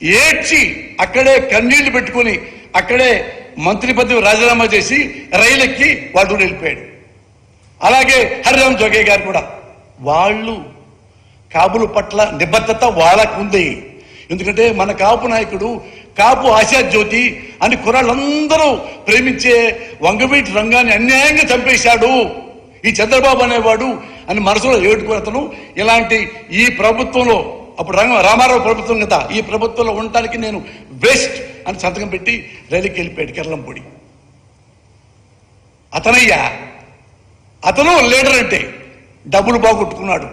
ఏడ్చి అక్కడే కన్నీళ్లు పెట్టుకుని అక్కడే మంత్రి పదవి రాజీనామా చేసి రైలు ఎక్కి వాడు వెళ్ళిపోయాడు. అలాగే హరిరామ్ జోగే గారు కూడా వాళ్ళు కాపుల పట్ల నిబద్ధత వాళ్ళకు ఉంది. ఎందుకంటే మన కాపు నాయకుడు కాపు ఆశాజ్యోతి అని కుర్రాళ్ళందరూ ప్రేమించే వంగవీటి రంగాన్ని అన్యాయంగా చంపేశాడు ఈ చంద్రబాబు అనేవాడు అని మనసులో ఏడుకుని అతను ఇలాంటి ఈ ప్రభుత్వంలో అప్పుడు రామారావు ప్రభుత్వం కదా, ఈ ప్రభుత్వంలో ఉండటానికి నేను వేస్ట్ అని సంతకం పెట్టి రైలుకి వెళ్ళిపోయాడు కెర్లంపూడి. అతనయ్యా అతను లీడర్ అంటే డబ్బులు బాగొట్టుకున్నాడు,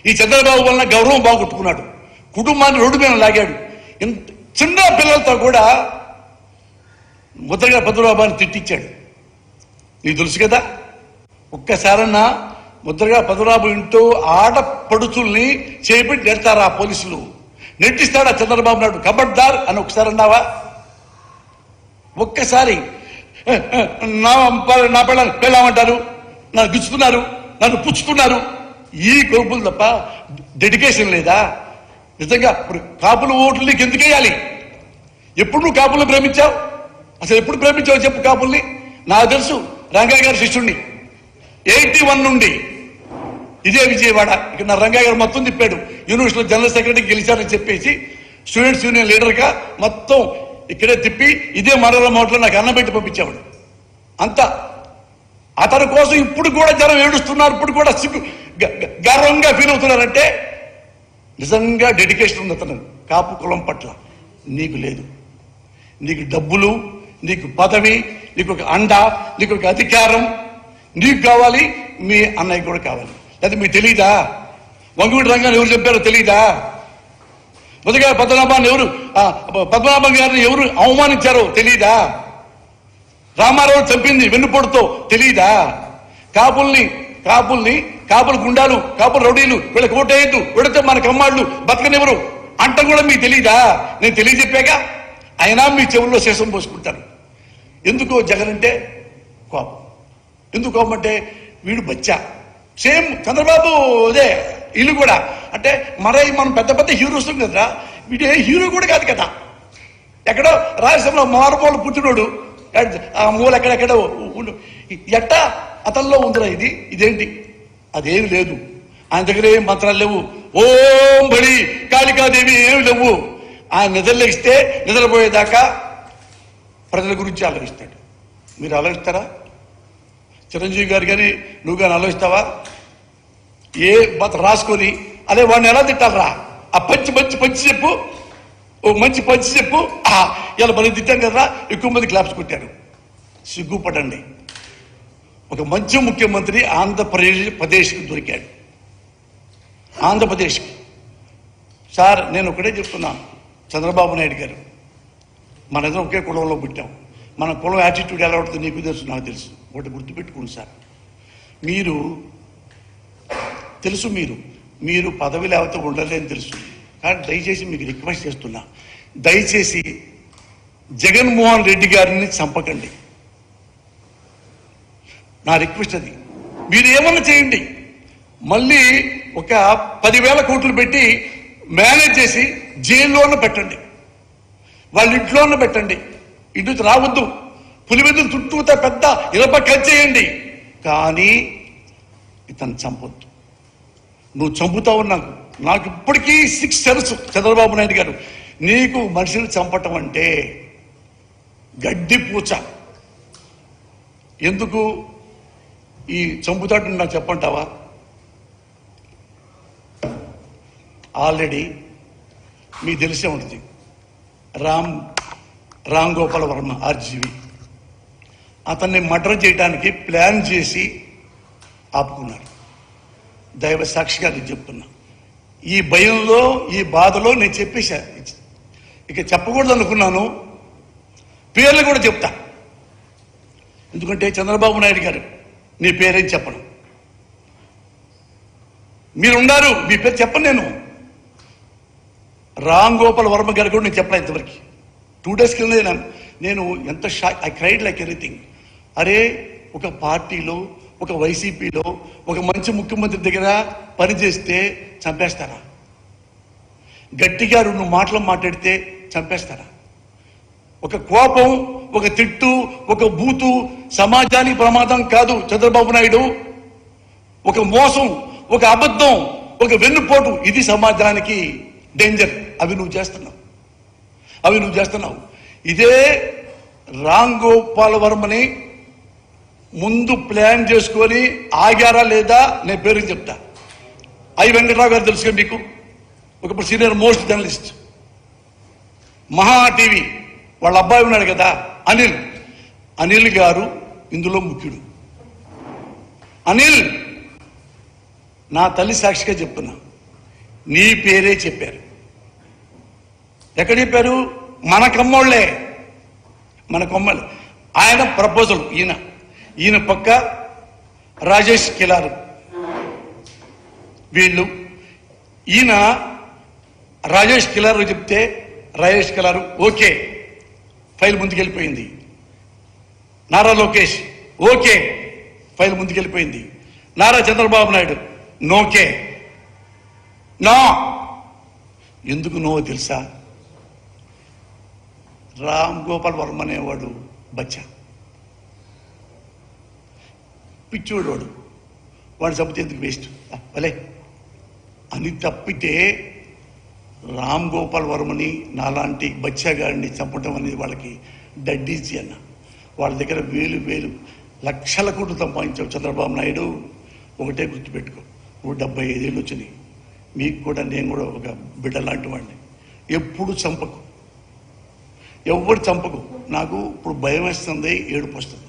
ఈ చంద్రబాబు వలన గౌరవం బాగొట్టుకున్నాడు, కుటుంబాన్ని రోడ్డు మీద లాగాడు. చిన్న పిల్లలతో కూడా ముద్రగడ పద్మనాభాన్ని తిట్టించాడు. నీకు తెలుసు కదా, ఒక్కసారన్నా ముద్రగడ పద్మనాభం ఇంటూ ఆడపడుచుల్ని చేపెట్టి నెడతారు ఆ పోలీసులు, నెట్టిస్తాడు ఆ చంద్రబాబు నాయుడు. కబడ్దార్ అని ఒకసారి అన్నావా? ఒక్కసారి నా పెళ్ళామంటారు, నన్ను గిచ్చుతున్నారు, నన్ను పుచ్చుతున్నారు, ఈ కోపులు తప్ప డెడికేషన్ లేదా? నిజంగా ఇప్పుడు కాపుల ఓట్లు నీకు ఎందుకు వేయాలి? ఎప్పుడు నువ్వు కాపుల్ని ప్రేమించావు? అసలు ఎప్పుడు ప్రేమించావు చెప్పు కాపుల్ని? నాకు తెలుసు, రంగయ్య గారి శిష్యుణ్ణి 81 నుండి ఇదే విజయవాడ ఇక్కడ నా రంగయ్య గారు మొత్తం తిప్పాడు. యూనివర్సిటీలో జనరల్ సెక్రటరీ గెలిచారని చెప్పేసి స్టూడెంట్స్ యూనియన్ లీడర్గా మొత్తం ఇక్కడే తిప్పి ఇదే మనోరమోట్లో నాకు అన్నం పెట్టి పంపించేవాడు. అంతా అతని కోసం ఇప్పుడు కూడా జనం ఏడుస్తున్నారు, ఇప్పుడు కూడా గర్వంగా ఫీల్ అవుతున్నారంటే నిజంగా డెడికేషన్ ఉంది అతను కాపు కులం పట్ల. నీకు లేదు. నీకు డబ్బులు, నీకు పదవి, నీకు ఒక అండ, నీకు ఒక అధికారం నీకు కావాలి, మీ అన్నయ్య కూడా కావాలి. అయితే మీకు తెలీదా వంగవీటి రంగాన్ని ఎవరు చెప్పారో తెలీదా? మొదటిగా పద్మనాభం గారిని ఎవరు అవమానించారో తెలీదా? రామారావు చంపింది వెన్నుపోటుతో తెలీదా? కాపుల గుండాలు, కాపుల రౌడీలు వీళ్ళకి ఓటేయద్దు, వీడితే మన కమ్మాళ్ళు బతకనివ్వరు అంట కూడా మీకు తెలీదా? నేను తెలియజెప్పాక అయినా మీ చెవుల్లో శేషం పోసుకుంటారు. ఎందుకో జగన్ అంటే కోపం. ఎందుకు కోపం అంటే వీడు బచ్చా, సేమ్ చంద్రబాబు అదే ఇల్లు కూడా. అంటే మనం పెద్ద పెద్ద హీరోస్ కదరా, వీడే హీరో కూడా కాదు కదా. ఎక్కడో రాజస్థాన్లో మారుమూల పుట్టినోడు, ఆ మూల ఎక్కడెక్కడో ఎట్టా అతనిలో ఉందిరా ఇదేంటి? అదేమి లేదు. ఆయన దగ్గర ఏం మంత్రాలు లేవు, ఓం బడి కాళికాదేవి ఏమి లేవు. ఆయన నిద్రలేస్తే నిద్రపోయేదాకా ప్రజల గురించి ఆలోచిస్తాడు. మీరు ఆలోచిస్తారా? చిరంజీవి గారు కానీ నువ్వు కానీ ఆలోచిస్తావా? ఏ రాసుకొని అదే వాడిని ఎలా తిట్టాలరా? ఆ పంచి చెప్పు, ఓ మంచి పంచి చెప్పు. ఇలా మనం తిట్టాం కదరా, ఎక్కువ మంది క్లాప్స్ కొట్టారు. సిగ్గుపడండి. ఒక మంచి ముఖ్యమంత్రి ఆంధ్రప్రదేశ్కి దొరికాడు. ఆంధ్రప్రదేశ్కి సార్ నేను ఒకటే చెప్తున్నాను, చంద్రబాబు నాయుడు గారు మనందరం ఒకే కులంలో పుట్టాం. మన కులం యాటిట్యూడ్ ఎలా ఉంటుందో నీకు తెలుసు, నాకు తెలుసు. ఒకటి గుర్తుపెట్టుకోండి సార్, మీరు పదవి లేకపోతే ఉండలేని తెలుసు. కానీ దయచేసి మీకు రిక్వెస్ట్ చేస్తున్నా, దయచేసి జగన్మోహన్ రెడ్డి గారిని చంపకండి. నా రిక్వెస్ట్ అది. మీరు ఏమన్నా చేయండి, మళ్ళీ ఒక 10,000 కోట్లు పెట్టి మేనేజ్ చేసి జైల్లోనే పెట్టండి, వాళ్ళ ఇంట్లోనే పెట్టండి. ఇటు రావద్దు, పులివెందులు చుట్టూతా పెద్ద ఇరప చేయండి, కానీ ఇతను చంపొద్దు. నువ్వు చంపుతావు. నాకు ఇప్పటికీ 6 సెన్స్. చంద్రబాబు నాయుడు గారు, నీకు మనిషిని చంపటం అంటే గడ్డి పూచ. ఎందుకు ఈ చంపుతాడు నాకు చెప్పంటావా? ఆల్రెడీ మీకు తెలిసే ఉంటుంది, రామ్ గోపాల్ వర్మ ఆర్జీవి అతన్ని మర్డర్ చేయడానికి ప్లాన్ చేసి ఆపుకున్నారు. దైవ సాక్షిగా నేను చెప్తున్నా. ఈ భయంలో, ఈ బాధలో నేను చెప్పేశా. ఇక చెప్పకూడదు అనుకున్నాను, పేర్లు కూడా చెప్తా. ఎందుకంటే చంద్రబాబు నాయుడు గారు నీ పేరేం చెప్పను, మీరున్నారు, మీ పేరు చెప్పను. రామ్ గోపాల్ వర్మ గారు కూడా నేను చెప్పలే ఇంతవరకు. 2 days కింద నేను ఎంత ఐ క్రైడ్ లైక్ ఎనీథింగ్. అరే, ఒక పార్టీలో, ఒక వైసీపీలో ఒక మంచి ముఖ్యమంత్రి దగ్గర పనిచేస్తే చంపేస్తారా? గట్టిగా 2 మాటలు మాట్లాడితే చంపేస్తారా? ఒక కోపం, ఒక తిట్టు, ఒక బూతు సమాజానికి ప్రమాదం కాదు చంద్రబాబు నాయుడు. ఒక మోసం, ఒక అబద్ధం, ఒక వెన్నుపోటు ఇది సమాజానికి డేంజర్. అవి నువ్వు చేస్తున్నావు. ఇదే రామ్ గోపాల్ వర్మని ముందు ప్లాన్ చేసుకొని ఆగారా లేదా నేను పేరు చెప్తా. ఐ వెంకటరావు గారు తెలుసుగా మీకు, ఒకప్పుడు సీనియర్ మోస్ట్ జర్నలిస్ట్, మహా టీవీ వాళ్ళ అబ్బాయి ఉన్నాడు కదా అనిల్ గారు ఇందులో ముఖ్యుడు. అనిల్, నా తల్లి సాక్షిగా చెప్తున్నా, నీ పేరే చెప్పారు. ఎక్కడ చెప్పారు? మన కమ్మోళ్లే. ఆయన ప్రపోజల్ ఈయన పక్క రాజేష్ కిలారు, వీళ్ళు ఈయన రాజేష్ కిలారు చెప్తే రాజేష్ కిలారు ఓకే, ఫైల్ ముందుకెళ్ళిపోయింది. నారా లోకేష్ ఓకే, ఫైల్ ముందుకెళ్ళిపోయింది. నారా చంద్రబాబు నాయుడు నోకే. నో. ఎందుకు నో తెలుసా? రామ్ గోపాల్ వర్మ అనేవాడు బచ్చా, పిచ్చోడు వాడు చంపితే ఎందుకు వేస్ట్ భలే అని తప్పితే రామ్ గోపాల్ వర్మని నాలాంటి బచ్చాగాడిని చంపడం అనేది వాళ్ళకి డడ్డీజీ అన్న. వాళ్ళ దగ్గర వేలు లక్షల కోట్లు సంపాదించావు చంద్రబాబు నాయుడు. ఒకటే గుర్తుపెట్టుకో, నువ్వు 75 ఏళ్ళు వచ్చినాయి, మీకు కూడా నేను కూడా ఒక బిడ్డ లాంటి వాడిని. ఎప్పుడు చంపకు, ఎవరు చంపకు. నాకు ఇప్పుడు భయం వేస్తుంది, ఏడుపు వస్తుంది.